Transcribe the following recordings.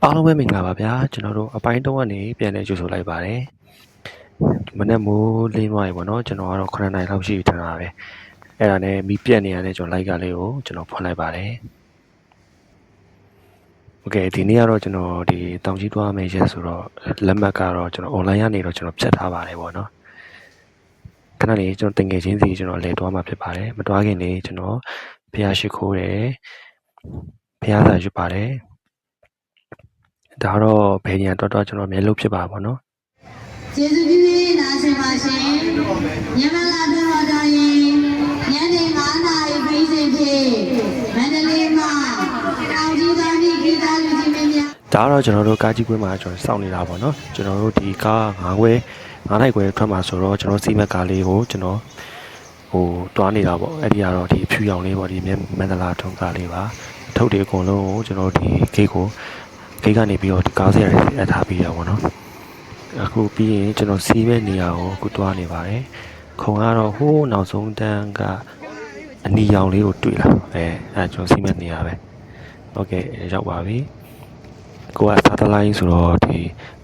အားလုံးပဲမင်္ဂလာပါဗျာကျွန်တော်တို့အပိုင်း3ကနေပြန်လည်ကြိုဆိုလိုက်ပါတယ်မနေ့မိုးလင်းသွားပြီပေါ့နော်ကျွန်တော်ကတော့9နိုင်လောက်ရှိထင်တာပဲအဲ့ဒါနဲ့မီးပြက်နေရတဲ့ကျွန်တော် like ကလေးကိုကျွန်တော်ဖွင့်လိုက်ပါတယ်โอเคဒီနေ့ကတော့ကျွန်တော်ဒီတောင်ကြီးသွားမယ်ရက်ဆိုတော့လက်မှတ်ကတော့ကျွန်တော် online ကနေတော့ကျွန်တော်ဖြတ်ထားပါတယ်ပေါ့နော်ခဏလေးကျွန်တော်တင်ငယ်ချင်းစီကျွန်တော်လဲသွားမှာဖြစ်ပါတယ်မသွားခင်လေးကျွန်တော်ဖျားရှိခိုးတယ်ဖျားစာရွတ်ပါတယ်ဒါတော့ဘယ်နေရာတော့ကျွန်တော်မဲလို့ဖြစ်ပါပေါ့နော်ကျေးဇူးပြုရေးနာဆင်ပါရှင်မြန်မာလာတော်တော်ရင်ညနေ9နာရီပြီးစဉ်ဖြင့်မန္တလေးမှာတောင်ကြီးသားကြီးဒေသလူကြီးမင်းများဒါတော့ကျွန်တော်တို့ကားကြီးကွင်းမှာကျွန်တော်စောင့်နေတာပေါ့နော်ကျွန်တော်တို့ဒီကား9နိုင်ခွဲထွက်မှာဆိုတော့ကျွန်တော်စီမက်ကားလေးကိုကျွန်တော်တွားနေတာပေါ့အဲ့ဒီကတော့ဒီဖြူရောင်လေးပေါ့ဒီမန္တလာထုံးကားလေးပါထုတ်တွေအကုန်လုံးကိုကျွန်တော်ဒီဂိတ်ကနေပြီးတော့ဒီကားစရာတွေအပ်ထားပြီးရပါတော့နော်အခုပြီးရင်ကျွန်တော်စီးမဲ့နေရာကိုအခုတွားနေပါတယ်ခုံကတော့ဟိုးနောက်ဆုံးတန်းကအနီရောင်လေးကိုတွေ့လာအဲကျွန်တော်စီးမဲ့နေရာပဲโอเคရောက်ပါပြီကိုကစာတလိုင်းဆိုတော့ဒီ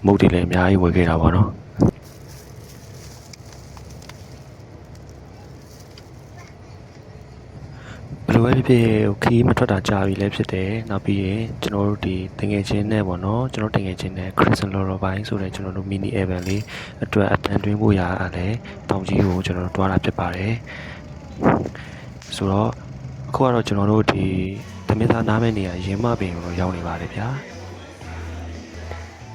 မုတ်တွေလည်းအများကြီးဝယ်ခဲ့တာပေါ့နော်ဘယ်လိုပဲဖြစ်ဖြစ်ခီးမထွက်တာကြာပြီလည်းဖြစ်တယ်နောက်ပြီးရင်ကျွန်တော်တို့ဒီတင်ငယ်ချင်းနဲ့ပေါ့နော်ကျွန်တော်တင်ငယ်ချင်းနဲ့ Christian Loro ပိုင်းဆိုတဲ့ကျွန်တော်တို့ mini event လေးအတွက်အတန်တွင်းဖို့ရရတယ်တောင်ကြီးကိုကျွန်တော်တို့တွားတာဖြစ်ပါတယ်ဆိုတော့အခုကတော့ကျွန်တော်တို့ဒီသမင်းသားနားမဲ့နေရာရင်းမပင်ကိုရောက်နေပါတယ်ဗျာ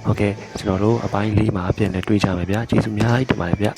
ဟုတ်ကဲ့ကျွန်တော်တို့အပိုင်း၄မှာပြန်လည်တွေ့ကြမယ်ဗျာကျေးဇူးများကြီးတင်ပါတယ်ဗျာ